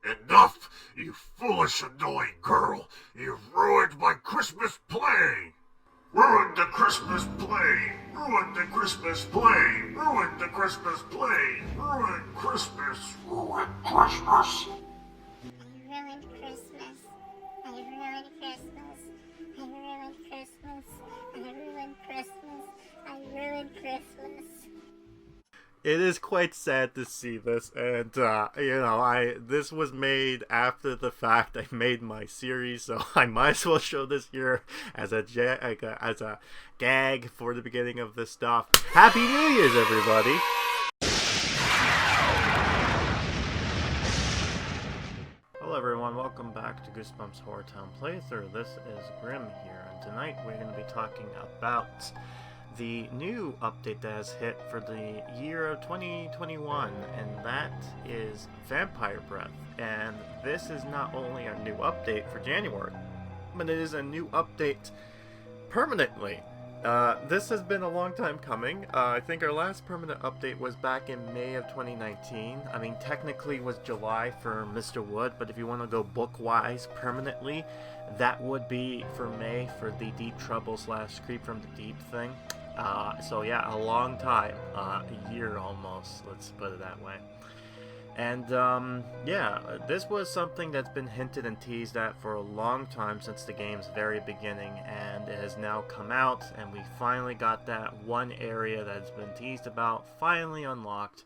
Enough, you foolish, annoying girl. You've ruined my Christmas play. Ruined the Christmas play. Ruined the Christmas play. Ruined the Christmas play. Ruined Christmas. Ruined Christmas. I ruined Christmas. I ruined Christmas. I ruined Christmas. I ruined Christmas. I ruined Christmas. It is quite sad to see this, and this was made after the fact I made my series, so I might as well show this here as a gag for the beginning of this stuff. Happy New Year's, everybody! Hello everyone, welcome back to Goosebumps HorrorTown playthrough. This is Grim here, and tonight we're going to be talking about the new update that has hit for the year of 2021, and that is Vampire Breath. And this is not only a new update for January, but it is a new update permanently. This has been a long time coming. I think our last permanent update was back in May of 2019. I mean, technically it was July for Mr. Wood, but if you want to go book-wise permanently, that would be for May for the Deep Trouble / Creep from the Deep thing. So yeah, a long time, a year almost, let's put it that way. And yeah, this was something that's been hinted and teased at for a long time since the game's very beginning, and it has now come out, and we finally got that one area that's been teased about finally unlocked,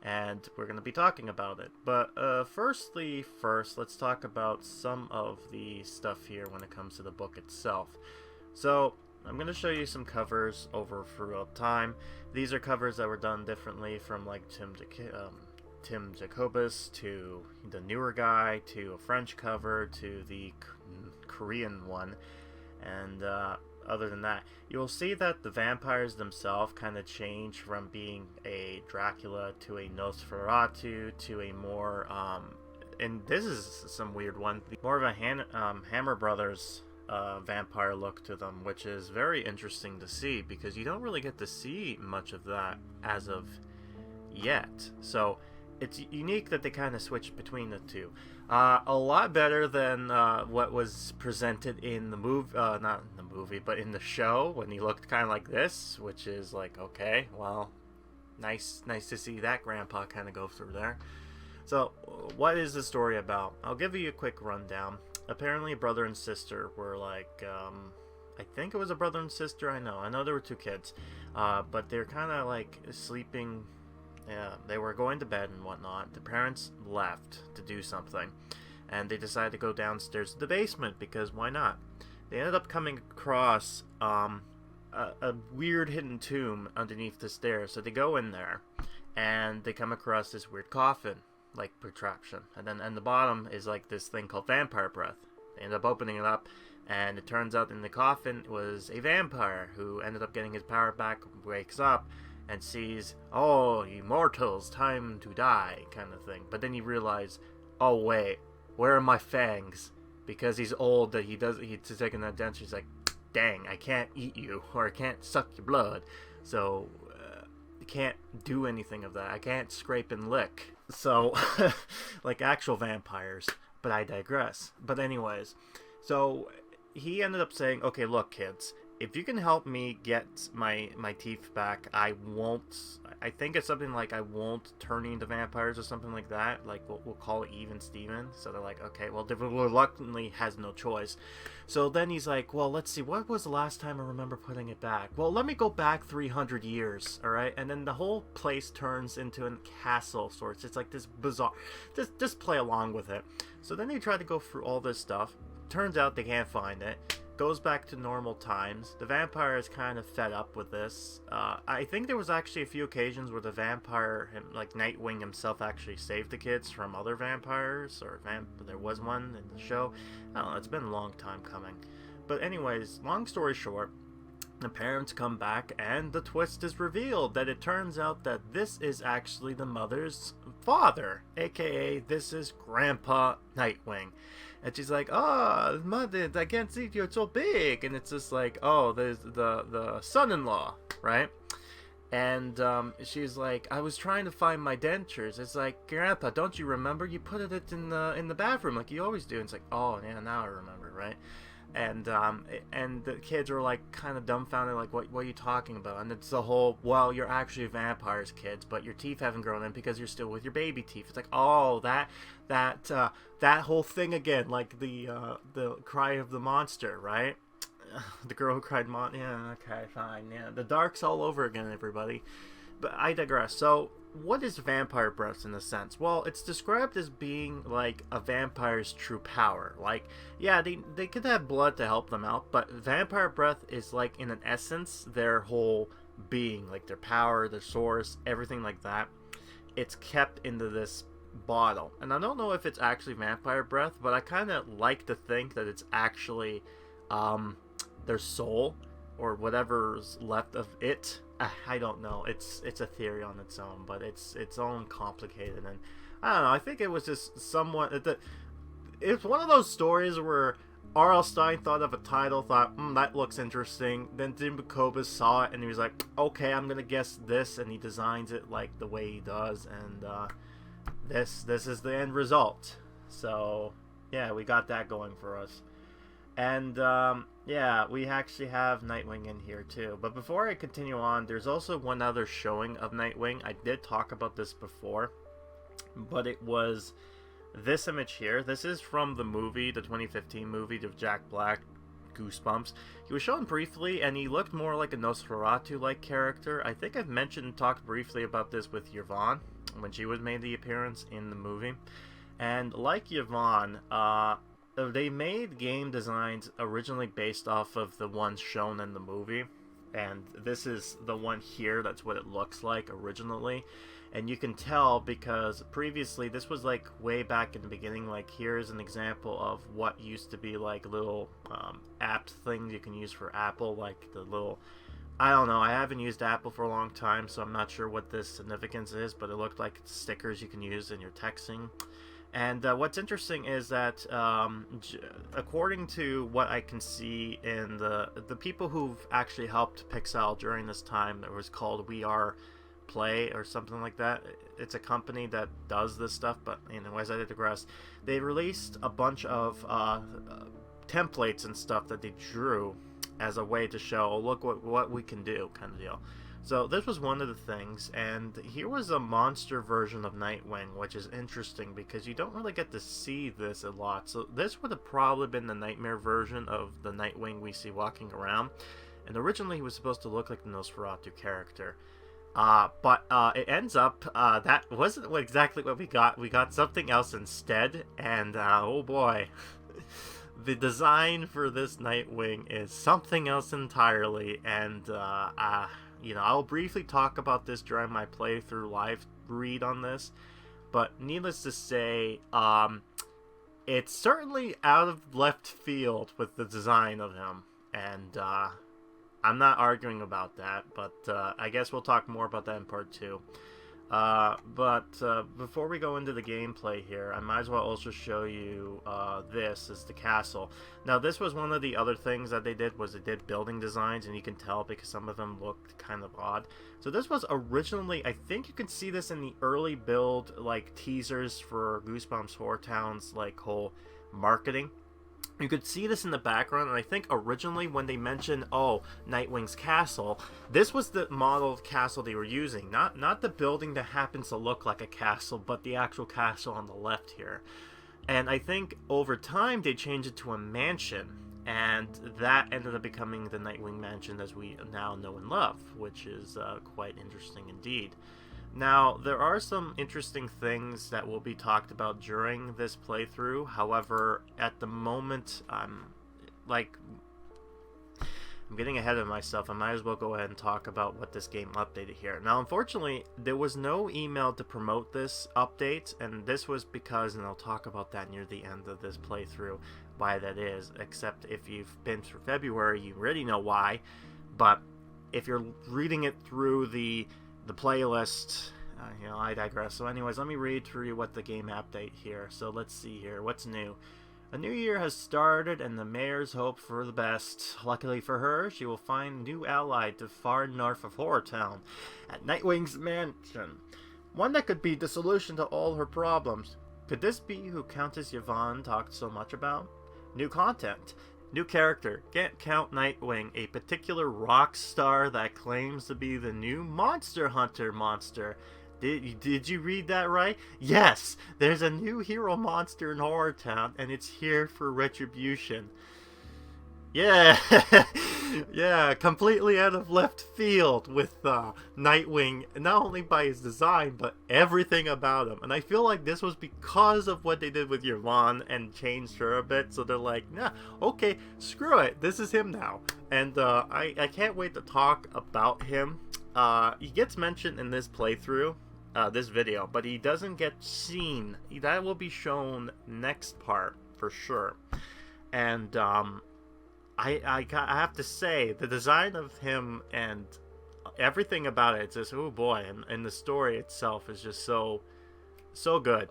and we're going to be talking about it. But first, let's talk about some of the stuff here when it comes to the book itself. So I'm going to show you some covers over throughout time. These are covers that were done differently, from like Tim Jacobus to the newer guy to a French cover to the Korean one. And other than that, you'll see that the vampires themselves kind of change from being a Dracula to a Nosferatu to a more, and this is some weird one, more of a Hammer Brothers vampire look to them, which is very interesting to see because you don't really get to see much of that as of yet. So it's unique that they kind of switched between the two. A lot better than what was presented in the movie, not in the movie, but in the show when he looked kind of like this, which is like, okay, well, nice to see that grandpa kind of go through there. So what is the story about? I'll give you a quick rundown. Apparently brother and sister were like, I think it was a brother and sister, I know there were two kids, but they're kind of like sleeping, they were going to bed and whatnot. The parents left to do something, and they decided to go downstairs to the basement, because why not? They ended up coming across a weird hidden tomb underneath the stairs, so they go in there, and they come across this weird coffin, like protraction, and then the bottom is like this thing called vampire breath. They end up opening it up, and it turns out in the coffin was a vampire who ended up getting his power back, wakes up and sees, oh, immortals, time to die, kind of thing. But then you realize, oh wait, where are my fangs? Because he's old, that he's taking that denture. He's like, dang, I can't eat you, or I can't suck your blood, so I can't do anything of that. I can't scrape and lick. So, like actual vampires, but I digress. But anyways, so he ended up saying, okay, look kids, if you can help me get my teeth back, I think it's something like I won't turn into vampires or something like that. Like we'll call it even Steven. So they're like, okay, well, Devil reluctantly has no choice. So then he's like, well, let's see, what was the last time I remember putting it back? Well, let me go back 300 years, all right? And then the whole place turns into a castle sorts. It's like this bizarre, just play along with it. So then they try to go through all this stuff. Turns out they can't find it. Goes back to normal times. The vampire is kind of fed up with this. I think there was actually a few occasions where the vampire, like Nightwing himself, actually saved the kids from other vampires, or there was one in the show. I don't know, it's been a long time coming. But anyways, long story short, the parents come back and the twist is revealed that it turns out that this is actually the mother's father, aka this is Grandpa Nightwing. And she's like, oh, mother, I can't see you, it's so big. And it's just like, oh, there's the son-in-law, right? And she's like, I was trying to find my dentures. It's like, Grandpa, don't you remember? You put it in the bathroom like you always do. And it's like, oh yeah, now I remember, right? And the kids are like kind of dumbfounded, like, what are you talking about? And it's the whole, well, you're actually vampires, kids, but your teeth haven't grown in because you're still with your baby teeth. It's like, oh, that whole thing again, like the cry of the monster, right? The girl who cried yeah, okay, fine, yeah. The dark's all over again, everybody. But I digress. So, what is vampire breath in a sense? Well, it's described as being like a vampire's true power. Like, yeah, they could have blood to help them out, but vampire breath is like, in an essence, their whole being, like their power, their source, everything like that. It's kept into this bottle. And I don't know if it's actually vampire breath, but I kind of like to think that it's actually their soul, or whatever's left of it. I don't know. It's a theory on its own, but it's its own complicated, and I don't know. I think it was just somewhat. It's one of those stories where R.L. Stine thought of a title, thought, that looks interesting. Then Jim Jacobus saw it, and he was like, okay, I'm gonna guess this, and he designs it like the way he does, and this is the end result. So yeah, we got that going for us. And, yeah, we actually have Nightwing in here, too. But before I continue on, there's also one other showing of Nightwing. I did talk about this before, but it was this image here. This is from the movie, the 2015 movie of Jack Black, Goosebumps. He was shown briefly, and he looked more like a Nosferatu-like character. I think I've talked briefly about this with Yvonne, when she made the appearance in the movie. And like Yvonne, they made game designs originally based off of the ones shown in the movie, and this is the one here. That's what it looks like originally, and you can tell because previously this was like way back in the beginning. Like, here's an example of what used to be like little app things you can use for Apple, like the little, I don't know, I haven't used Apple for a long time, so I'm not sure what this significance is, but it looked like stickers you can use in your texting. And what's interesting is that, according to what I can see in the people who've actually helped Pixowl during this time, it was called We Are Play or something like that. It's a company that does this stuff, but anyways, I digress. They released a bunch of templates and stuff that they drew as a way to show, oh, look what we can do, kind of deal. So this was one of the things, and here was a monster version of Nightwing, which is interesting because you don't really get to see this a lot. So this would have probably been the nightmare version of the Nightwing we see walking around. And originally he was supposed to look like the Nosferatu character. But it ends up, that wasn't exactly what we got. We got something else instead, and oh boy. The design for this Nightwing is something else entirely, and I'll briefly talk about this during my playthrough live read on this, but needless to say, it's certainly out of left field with the design of him, and I'm not arguing about that, but I guess we'll talk more about that in part 2. But before we go into the gameplay here, I might as well also show you this is the castle. Now, this was one of the other things that they did, was they did building designs, and you can tell because some of them looked kind of odd. So this was originally, I think you can see this in the early build, like, teasers for Goosebumps HorrorTown's, like, whole marketing. You could see this in the background, and I think originally when they mentioned, oh, Nightwing's castle, this was the model of castle they were using. Not the building that happens to look like a castle, but the actual castle on the left here. And I think over time they changed it to a mansion, and that ended up becoming the Nightwing mansion as we now know and love, which is quite interesting indeed. Now, there are some interesting things that will be talked about during this playthrough. However, at the moment, I'm getting ahead of myself. I might as well go ahead and talk about what this game updated here. Now, unfortunately, there was no email to promote this update, and this was because, and I'll talk about that near the end of this playthrough, why that is, except if you've been through February, you already know why. But if you're reading it through the playlist, I digress. So anyways, let me read through what the game update here. So let's see here. What's new? A new year has started and the mayor's hope for the best. Luckily for her, she will find a new ally to far north of HorrorTown, at Nightwing's mansion. One that could be the solution to all her problems. Could this be who Countess Yvonne talked so much about? New content. New character. Can't count Nightwing, a particular rock star that claims to be the new Monster Hunter monster. Did you read that right? Yes! There's a new hero monster in HorrorTown, and it's here for retribution. Yeah! Yeah, completely out of left field with Nightwing, not only by his design, but everything about him. And I feel like this was because of what they did with Yvonne and changed her a bit, so they're like, nah, okay, screw it, this is him now. And I can't wait to talk about him. He gets mentioned in this playthrough, this video, but he doesn't get seen. That will be shown next part for sure. And I have to say, the design of him and everything about it, it's just, oh boy, and the story itself is just so good.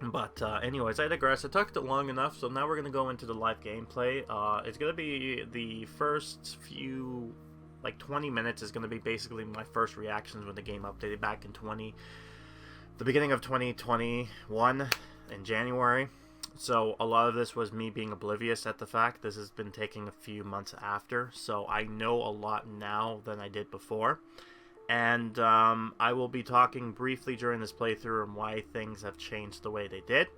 But anyways, I digress. I talked it long enough, so now we're gonna go into the live gameplay. It's gonna be the first few, like 20 minutes is gonna be basically my first reactions when the game updated back in the beginning of 2021 in January. So a lot of this was me being oblivious at the fact this has been taking a few months after, so I know a lot now than I did before. And I will be talking briefly during this playthrough on why things have changed the way they did.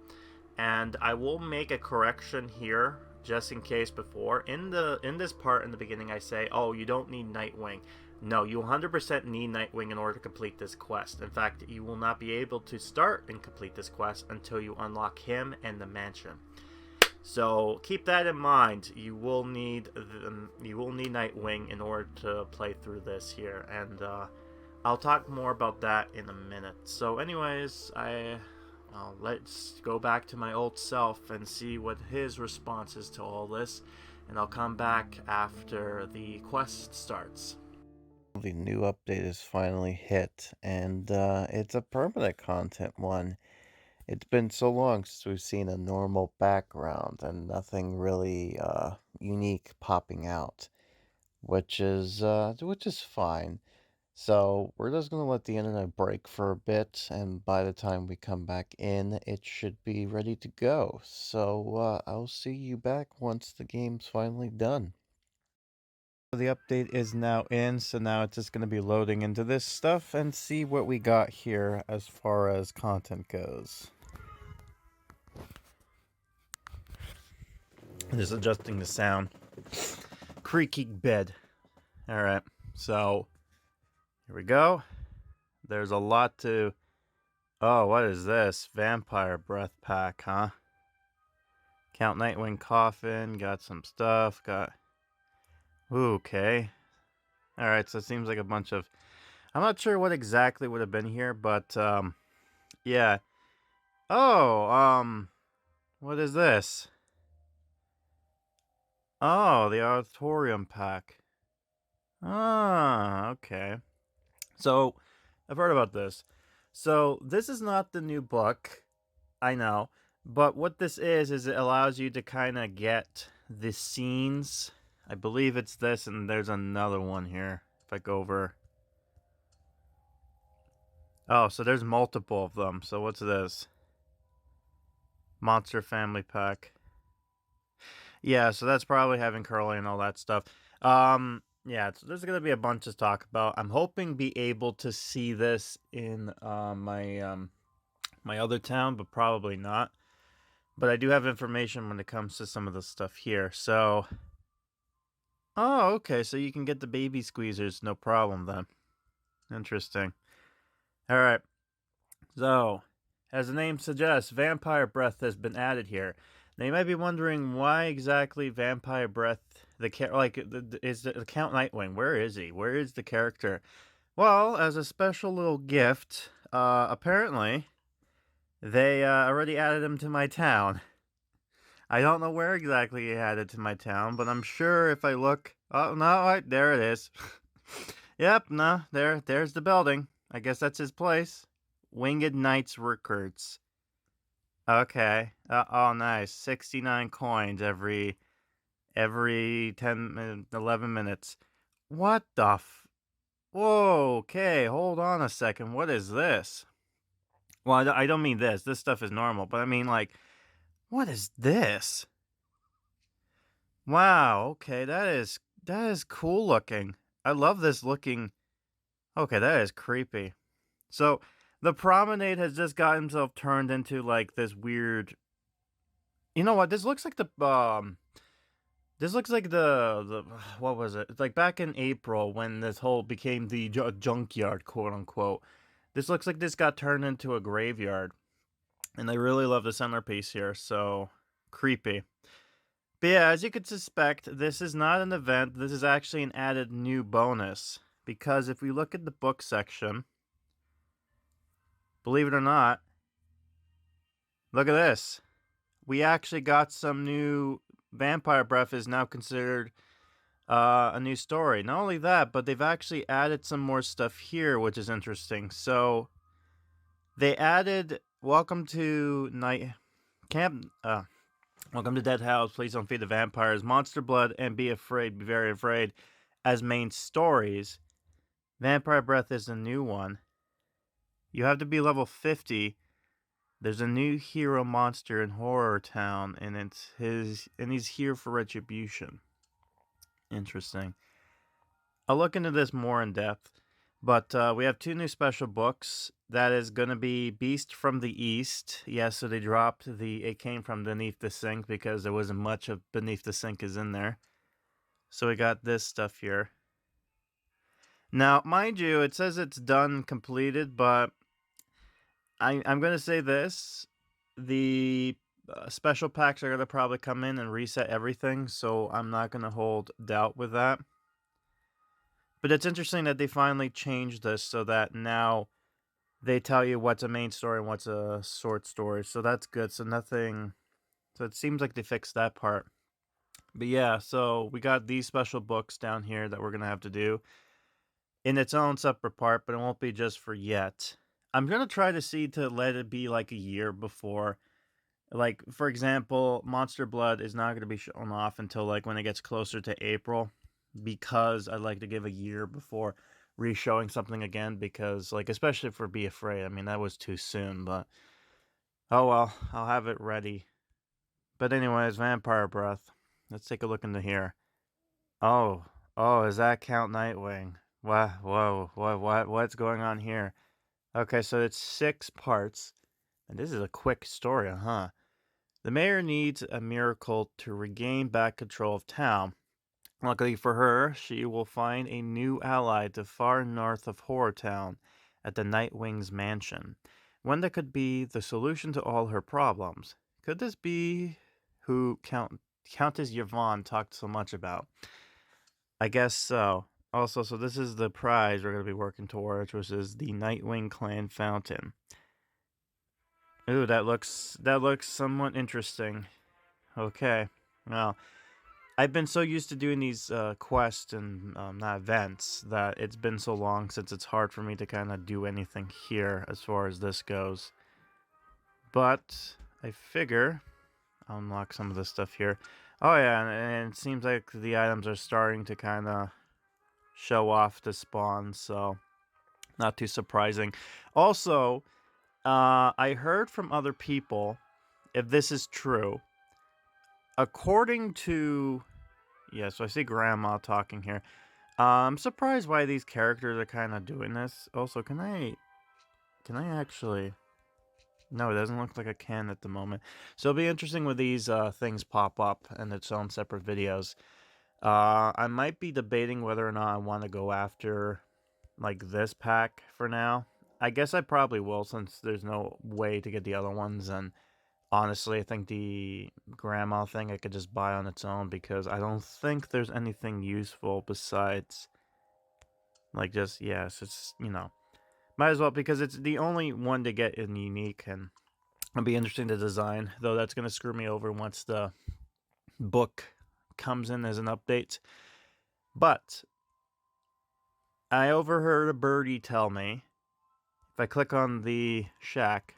And I will make a correction here, just in case before. In this part in the beginning I say, oh, you don't need Nightwing. No, you 100% need Nightwing in order to complete this quest. In fact, you will not be able to start and complete this quest until you unlock him and the mansion. So keep that in mind. You will need Nightwing in order to play through this here, and I'll talk more about that in a minute. So, anyways, let's go back to my old self and see what his response is to all this, and I'll come back after the quest starts. The new update is finally hit, and it's a permanent content one. It's been so long since we've seen a normal background and nothing really unique popping out, which is fine. So we're just gonna let the internet break for a bit, and by the time we come back in, it should be ready to go. So I'll see you back once the game's finally done. The update is now in, so now it's just going to be loading into this stuff and see what we got here as far as content goes. Just adjusting the sound. Creaky bed. Alright, so here we go. There's a lot to... Oh, what is this? Vampire breath pack, huh? Count Nightwing coffin, got some stuff, got... Ooh, okay. Alright, so it seems like a bunch of... I'm not sure what exactly would have been here, but, yeah. Oh, what is this? Oh, the auditorium pack. Ah, okay. So, I've heard about this. So, this is not the new book, I know, but what this is it allows you to kind of get the scenes... I believe it's this, and there's another one here. If I go over... Oh, so there's multiple of them. So what's this? Monster Family Pack. Yeah, so that's probably having Curly and all that stuff. Yeah, so there's going to be a bunch to talk about. I'm hoping be able to see this in my other town, but probably not. But I do have information when it comes to some of the stuff here, so... Oh, okay, so you can get the baby squeezers, no problem then. Interesting. Alright, so, as the name suggests, vampire breath has been added here. Now you might be wondering why exactly vampire breath, is the Count Nightwing, where is he? Where is the character? Well, as a special little gift, apparently, they already added him to my town. I don't know where exactly he added to my town, but I'm sure if I look... Oh, no, there it is. Yep, no, there's the building. I guess that's his place. Winged Knights Recruits. Okay. Oh, nice. 69 coins every 11 minutes. What the Whoa, okay, hold on a second. What is this? Well, I don't mean this. This stuff is normal, but I mean, like, what is this? Wow, okay, that is cool looking. I love this looking. Okay, that is creepy. So, the promenade has just got himself turned into like this weird. You know what? This looks like the what was it? It's like back in April when this whole became the junkyard, quote unquote. This looks like this got turned into a graveyard. And I really love the centerpiece here, so creepy. But yeah, as you could suspect, this is not an event. This is actually an added new bonus. Because if we look at the book section, believe it or not, look at this. We actually got some new Vampire Breath is now considered a new story. Not only that, but they've actually added some more stuff here, which is interesting. So they added Welcome to Night Camp. Welcome to Dead House. Please don't feed the vampires. Monster Blood and Be Afraid, Be Very Afraid as main stories. Vampire Breath is a new one. You have to be level 50. There's a new hero monster in HorrorTown, and he's here for retribution. Interesting. I'll look into this more in depth. But we have 2 new special books. That is going to be Beast from the East. Yeah, so they dropped It came from Beneath the Sink because there wasn't much of Beneath the Sink is in there. So we got this stuff here. Now, mind you, it says it's done, completed, but I'm going to say this. The special packs are going to probably come in and reset everything, so I'm not going to hold doubt with that. But it's interesting that they finally changed this so that now they tell you what's a main story and what's a short story. So that's good. So it seems like they fixed that part. But yeah, so we got these special books down here that we're going to have to do in its own separate part, but it won't be just for yet. I'm going to try to see to let it be like a year before. Like, for example, Monster Blood is not going to be shown off until like when it gets closer to April, because I'd like to give a year before re-showing something again, because like especially for Be Afraid, I mean that was too soon, but oh well, I'll have it ready. But anyways, Vampire Breath. Let's take a look into here. Oh, does that count Nightwing? What's going on here? Okay, so it's 6 parts, and this is a quick story, huh? The mayor needs a miracle to regain back control of town. Luckily for her, she will find a new ally to far north of HorrorTown at the Nightwing's mansion. One that could be the solution to all her problems. Could this be who Countess Yvonne talked so much about? I guess so. Also, so this is the prize we're going to be working towards, which is the Nightwing Clan Fountain. Ooh, that looks somewhat interesting. Okay, well, I've been so used to doing these quests and not events that it's been so long since it's hard for me to kind of do anything here as far as this goes. But I figure I'll unlock some of this stuff here. Oh yeah, and it seems like the items are starting to kind of show off the spawn, so not too surprising. Also, I heard from other people, if this is true, according to... Yeah, so I see Grandma talking here. I'm surprised why these characters are kind of doing this. Also, can I actually... No, it doesn't look like I can at the moment. So it'll be interesting when these things pop up in its own separate videos. I might be debating whether or not I want to go after like this pack for now. I guess I probably will, since there's no way to get the other ones, and honestly I think the grandma thing I could just buy on its own, because I don't think there's anything useful besides like just, yes, it's, might as well, because it's the only one to get in unique, and it'll be interesting to design, though that's going to screw me over once the book comes in as an update. But I overheard a birdie tell me, if I click on the shack,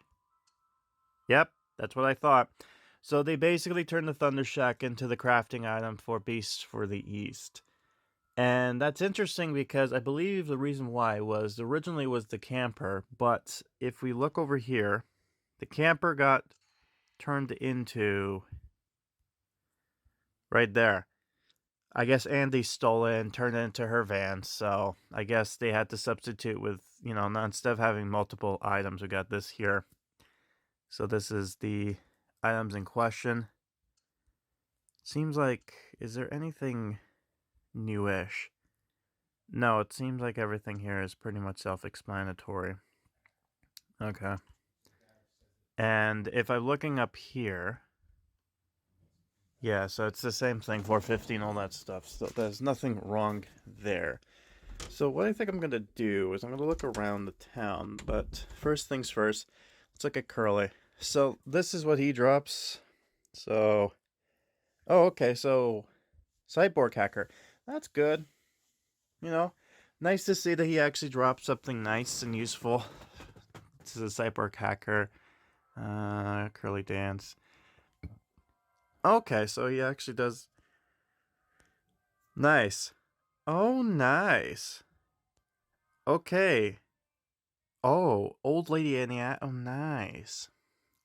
yep, That's what I thought. So they basically turned the Thunder Shack into the crafting item for Beasts for the East. And that's interesting because I believe the reason why was originally was the camper, but if we look over here, the camper got turned into right there. I guess Andy stole it and turned it into her van, so I guess they had to substitute with, instead of having multiple items, we got this here. So this is the items in question. Seems like, is there anything newish? No, it seems like everything here is pretty much self-explanatory. Okay. And if I'm looking up here, yeah, so it's the same thing, 450 and all that stuff. So there's nothing wrong there. So what I think I'm going to do is I'm going to look around the town. But first things first, let's look at Curly. So this is what he drops. So, oh, okay, so Cyborg Hacker. That's good. Nice to see that he actually dropped something nice and useful. This is a Cyborg Hacker. Curly Dance. Okay, so he actually does. Nice. Oh, nice. Okay. Oh, Old Lady Annie. Oh, nice.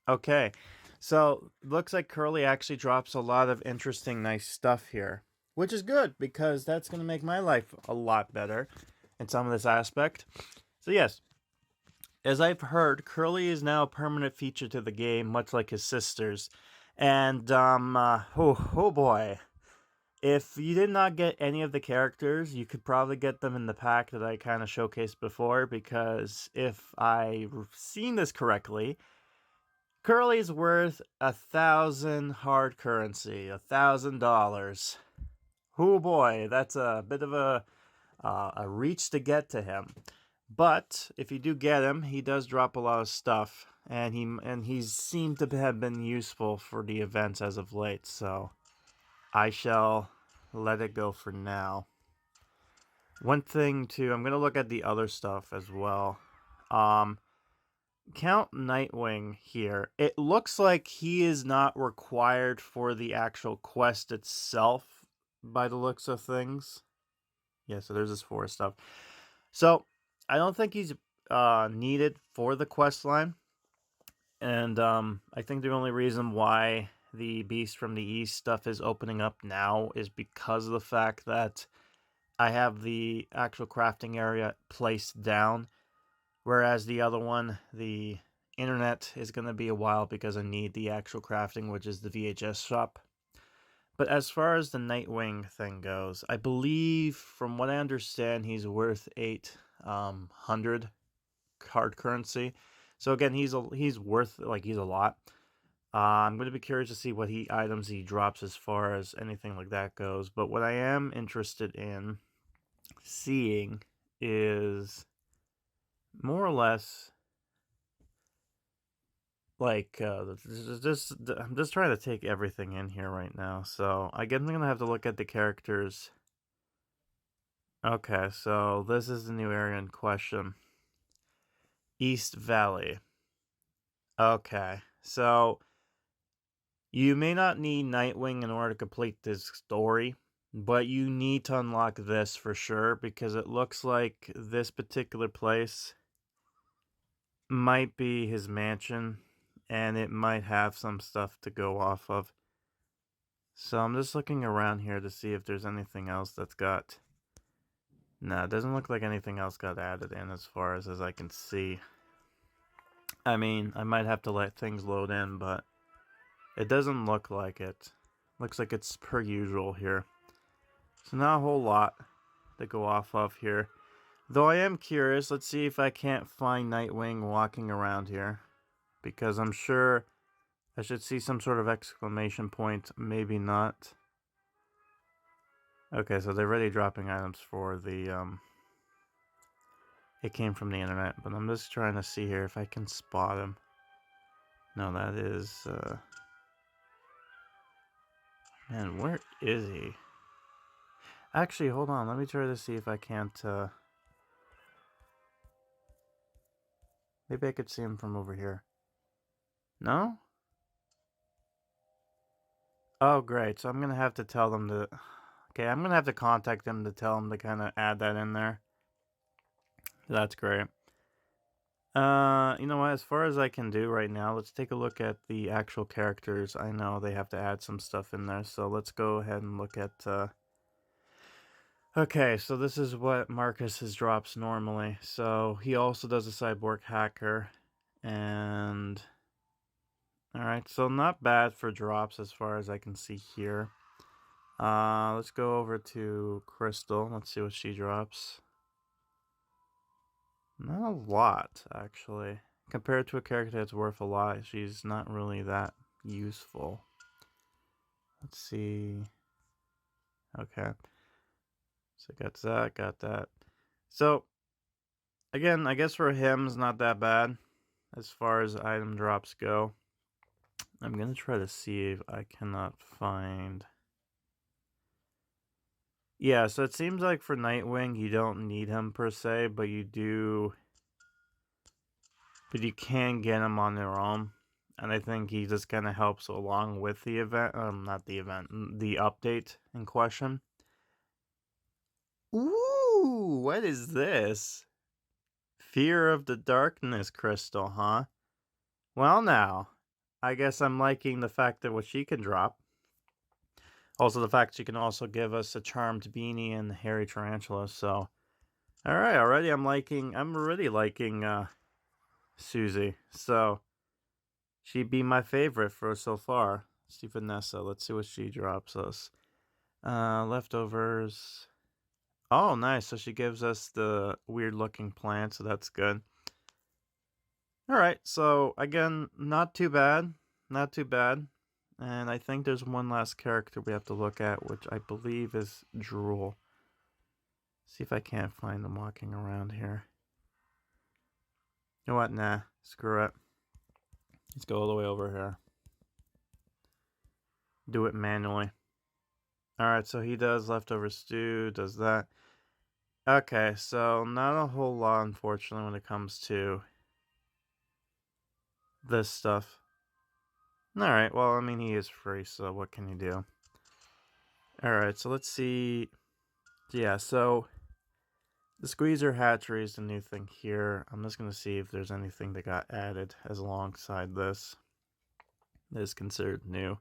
Okay. So, looks like Curly actually drops a lot of interesting, nice stuff here. Which is good, because that's going to make my life a lot better in some of this aspect. So, yes. As I've heard, Curly is now a permanent feature to the game, much like his sisters. And, oh boy. If you did not get any of the characters, you could probably get them in the pack that I kind of showcased before, because if I've seen this correctly, Curly's worth 1,000 hard currency, $1,000. Oh boy, that's a bit of a reach to get to him. But if you do get him, he does drop a lot of stuff, and he's seemed to have been useful for the events as of late. So I shall let it go for now. One thing too, I'm gonna look at the other stuff as well. Count Nightwing here. It looks like he is not required for the actual quest itself, by the looks of things. Yeah, so there's this forest stuff. So I don't think he's needed for the quest line. And I think the only reason why the Beast from the East stuff is opening up now is because of the fact that I have the actual crafting area placed down. Whereas the other one, the internet, is going to be a while because I need the actual crafting, which is the VHS shop. But as far as the Nightwing thing goes, I believe, from what I understand, he's worth 800 hard currency. So again, he's worth, he's a lot. I'm going to be curious to see what items he drops as far as anything like that goes. But what I am interested in seeing is more or less I'm just trying to take everything in here right now. So again, I'm going to have to look at the characters. Okay, so this is the new area in question. East Valley. Okay, so you may not need Nightwing in order to complete this story, but you need to unlock this for sure, because it looks like this particular place might be his mansion, and it might have some stuff to go off of. So I'm just looking around here to see if there's anything else that's got... No, it doesn't look like anything else got added in as far as I can see. I mean, I might have to let things load in, but it doesn't look like it. Looks like it's per usual here. So not a whole lot to go off of here. Though I am curious, let's see if I can't find Nightwing walking around here. Because I'm sure I should see some sort of exclamation point, maybe not. Okay, so they're already dropping items for the, it came from the internet, but I'm just trying to see here if I can spot him. No, that is, man, where is he? Actually, hold on, let me try to see if I can't, maybe I could see him from over here. No? Oh, great. So I'm gonna have to tell them to... Okay, I'm gonna have to contact them to tell them to kind of add that in there. That's great. You know what? As far as I can do right now, let's take a look at the actual characters. I know they have to add some stuff in there, so let's go ahead and look at... Okay, so this is what Marcus's drops normally. So he also does a cyborg hacker, and... Alright, so not bad for drops as far as I can see here. Let's go over to Crystal. Let's see what she drops. Not a lot, actually. Compared to a character that's worth a lot, she's not really that useful. Let's see. Okay. So got that. So, again, I guess for him, it's not that bad as far as item drops go. I'm going to try to see if I cannot find... Yeah, so it seems like for Nightwing, you don't need him per se, but you do... But you can get him on their own. And I think he just kind of helps along with the event, not the event, the update in question. Ooh, what is this? Fear of the Darkness Crystal, huh? Well now, I guess I'm liking the fact that what she can drop. Also the fact she can also give us a charmed beanie and hairy tarantula, so... Alright, I'm already liking, Susie, so... She'd be my favorite for so far. Let's see Vanessa. Let's see what she drops us. Leftovers. Oh, nice. So she gives us the weird looking plant, so that's good. Alright, so again, not too bad. Not too bad. And I think there's one last character we have to look at, which I believe is Drool. See if I can't find them walking around here. You know what? Nah, screw it. Let's go all the way over here. Do it manually. Alright, so he does leftover stew, does that. Okay, so not a whole lot, unfortunately, when it comes to this stuff. Alright, well, I mean, he is free, so what can you do? Alright, so let's see. Yeah, so the squeezer hatchery is the new thing here. I'm just going to see if there's anything that got added as alongside this that is considered new.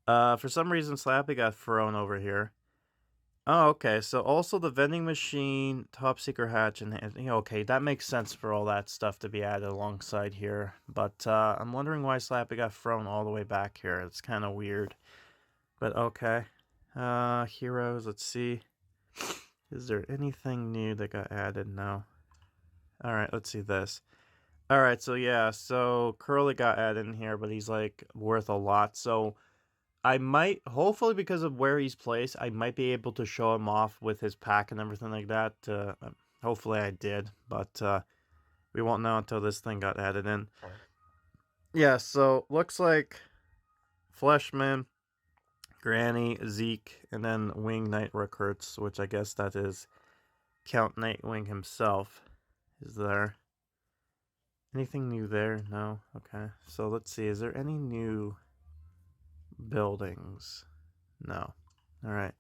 For some reason, Slappy got thrown over here. Oh, okay. So also the vending machine, top secret hatch, and okay, that makes sense for all that stuff to be added alongside here. But I'm wondering why Slappy got thrown all the way back here. It's kind of weird. But okay. Heroes. Let's see. Is there anything new that got added? No. All right. Let's see this. All right. So yeah. So Curly got added in here, but he's like worth a lot. So I might, hopefully because of where he's placed, I might be able to show him off with his pack and everything like that. Hopefully I did, but we won't know until this thing got added in. Yeah, so looks like Fleshman, Granny, Zeke, and then Wing Knight Recruits, which I guess that is Count Nightwing himself, is there. Anything new there? No? Okay. So let's see, is there any new buildings? No. Alright.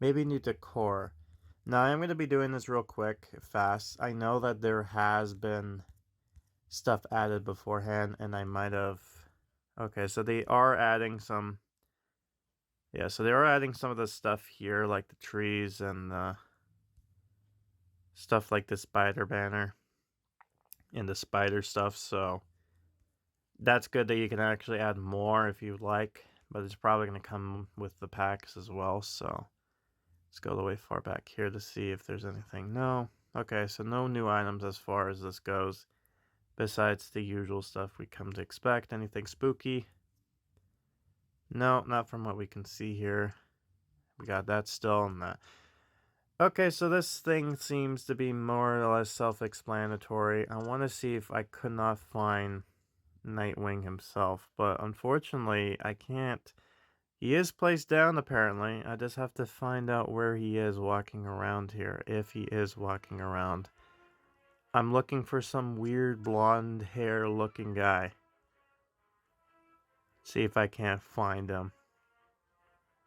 Maybe new decor. Now, I'm going to be doing this real quick, fast. I know that there has been stuff added beforehand, and I might have... Okay, so they are adding some... Yeah, so they are adding some of the stuff here, like the trees and stuff like the spider banner and the spider stuff, so... That's good that you can actually add more if you like, but it's probably going to come with the packs as well, so... Let's go all the way far back here to see if there's anything. No. Okay, so no new items as far as this goes. Besides the usual stuff we come to expect. Anything spooky? No, not from what we can see here. We got that still and that. Okay, so this thing seems to be more or less self-explanatory. I want to see if I could not find Nightwing himself, but unfortunately I can't. He is placed down, apparently. I just have to find out where he is walking around here, if he is walking around. I'm looking for some weird blonde hair looking guy. See if I can't find him.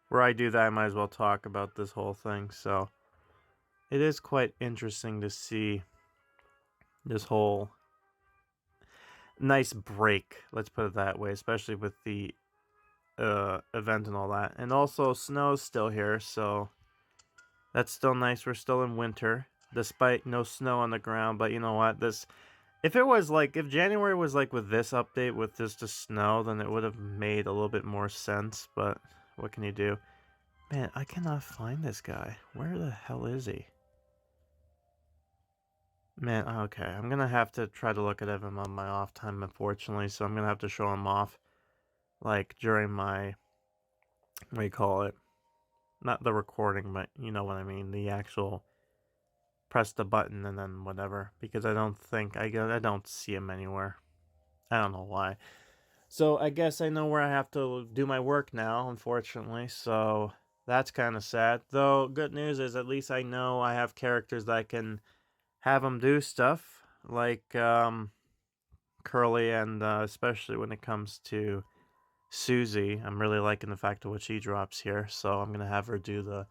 where I do that, I might as well talk about this whole thing. So it is quite interesting to see this whole nice break, let's put it that way, especially with the event and all that. And also, snow's still here, so that's still nice. We're still in winter, despite no snow on the ground. But you know what? If it was like, if January was like with this update, with just the snow, then it would have made a little bit more sense. But what can you do? Man, I cannot find this guy. Where the hell is he? Man, okay. I'm gonna have to try to look at him on my off time, unfortunately. So I'm gonna have to show him off, like, during my, what do you call it? Not the recording, but you know what I mean. The actual press the button and then whatever. Because I don't think, I don't see him anywhere. I don't know why. So I guess I know where I have to do my work now, unfortunately. So that's kind of sad. Though, good news is at least I know I have characters that can have them do stuff. Like Curly, and especially when it comes to Susie. I'm really liking the fact of what she drops here. So I'm going to have her do the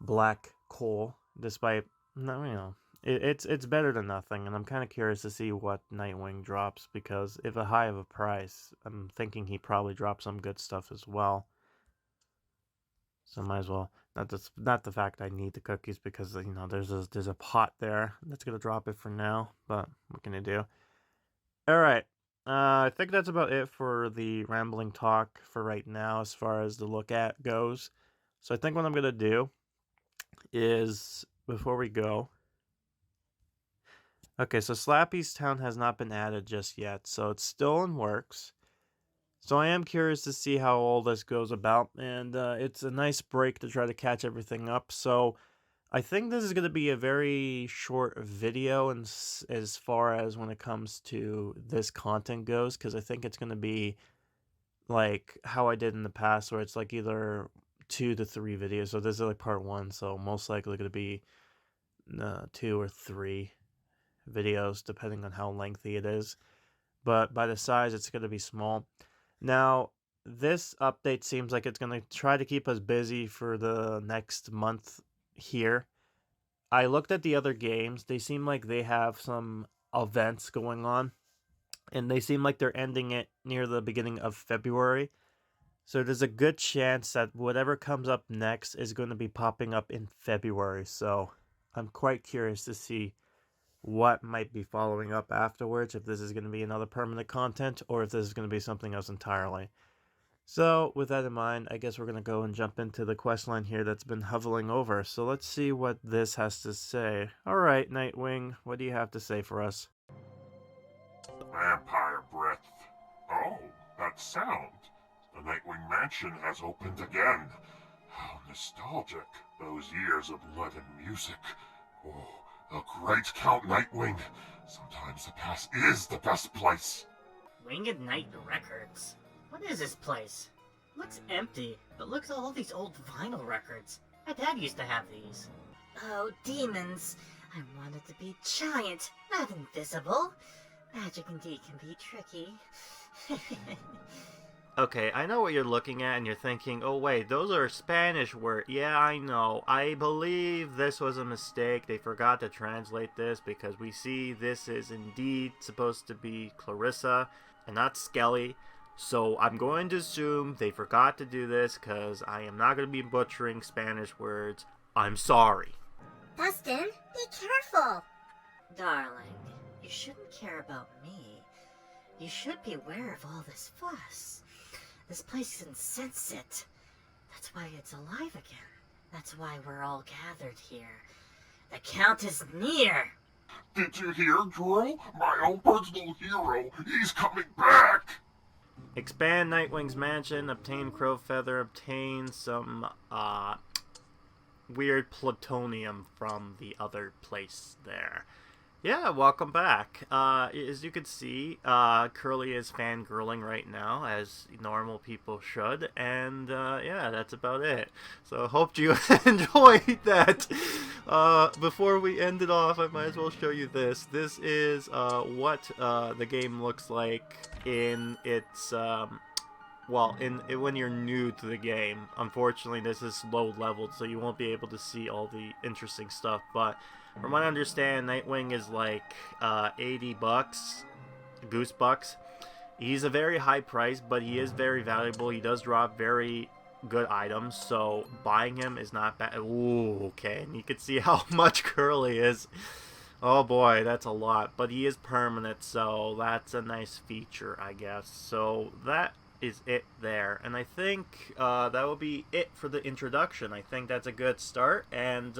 black coal, despite, no, you know, it's better than nothing, and I'm kind of curious to see what Nightwing drops, because if a high of a price, I'm thinking he probably drops some good stuff as well. So might as well, not the fact I need the cookies, because you know there's a pot there that's gonna drop it for now. But what can I do? All right, I think that's about it for the rambling talk for right now, as far as the look at goes. So I think what I'm gonna do is, before we go. Okay, so Slappy's Town has not been added just yet, so it's still in works. So I am curious to see how all this goes about, and it's a nice break to try to catch everything up. So I think this is going to be a very short video as far as when it comes to this content goes, because I think it's going to be like how I did in the past, where it's like either 2 to 3 videos. So this is like part 1, so most likely going to be 2 or 3 videos, depending on how lengthy it is. But by the size, it's going to be small. Now, this update seems like it's going to try to keep us busy for the next month here. I looked at the other games. They seem like they have some events going on, and they seem like they're ending it near the beginning of February. So there's a good chance that whatever comes up next is going to be popping up in February. So I'm quite curious to see what might be following up afterwards, if this is going to be another permanent content or if this is going to be something else entirely. So with that in mind, I guess we're going to go and jump into the questline here that's been hovering over. So let's see what this has to say. Alright, Nightwing, what do you have to say for us? Vampire breath. Oh, that sound. The Nightwing mansion has opened again. How nostalgic. Those years of blood and music. Oh, the great Count Nightwing. Sometimes the past is the best place. Winged Knight Records? What is this place? Looks empty, but looks at all these old vinyl records. My dad used to have these. Oh, demons. I wanted to be giant, not invisible. Magic indeed can be tricky. Okay, I know what you're looking at and you're thinking, oh wait, those are Spanish words. Yeah, I know. I believe this was a mistake. They forgot to translate this, because we see this is indeed supposed to be Clarissa and not Skelly. So I'm going to assume they forgot to do this, because I am not going to be butchering Spanish words. I'm sorry. Dustin, be careful. Darling, you shouldn't care about me. You should be aware of all this fuss. This place can sense it. That's why it's alive again. That's why we're all gathered here. The Count is near. Did you hear, Drool? My own personal hero. He's coming back. Expand Nightwing's mansion, obtain Crow Feather, obtain some weird plutonium from the other place there. Yeah, welcome back. As you can see, Curly is fangirling right now, as normal people should, and yeah, that's about it. So hope you enjoyed that. Before we end it off, I might as well show you this. This is what the game looks like in its well, when you're new to the game. Unfortunately, this is low leveled, so you won't be able to see all the interesting stuff. But from what I understand, Nightwing is like $80, Goosebucks. He's a very high price, but he is very valuable. He does drop very good items, so buying him is not bad. Ooh, okay, and you can see how much Curly is. Oh boy, that's a lot, but he is permanent, so that's a nice feature, I guess. So that is it there, and I think that will be it for the introduction. I think that's a good start, and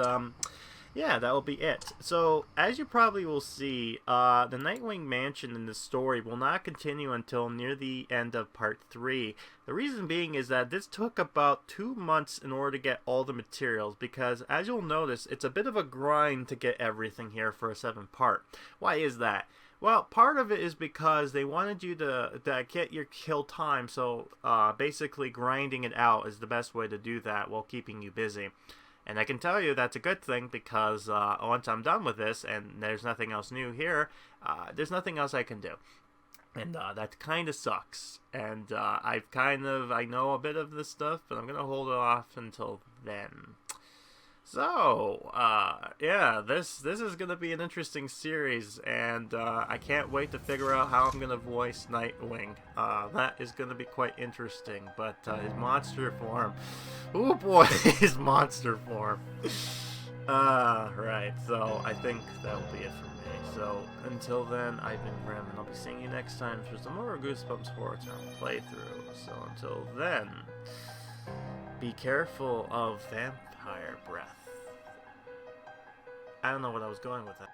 yeah, that will be it. So, as you probably will see, the Nightwing mansion in the story will not continue until near the end of Part 3. The reason being is that this took about 2 months in order to get all the materials, because as you'll notice, it's a bit of a grind to get everything here for a 7th part. Why is that? Well, part of it is because they wanted you to get your kill time, so basically grinding it out is the best way to do that while keeping you busy. And I can tell you that's a good thing, because once I'm done with this and there's nothing else new here, there's nothing else I can do. And that kind of sucks. And I know a bit of this stuff, but I'm going to hold it off until then. So, yeah, this is going to be an interesting series, and I can't wait to figure out how I'm going to voice Nightwing. That is going to be quite interesting, but his monster form, oh boy, his monster form. Right, so I think that will be it for me. So, until then, I've been Grim, and I'll be seeing you next time for some more Goosebumps HorrorTown playthrough. So, until then, be careful of vampire breath. I don't know what I was going with that.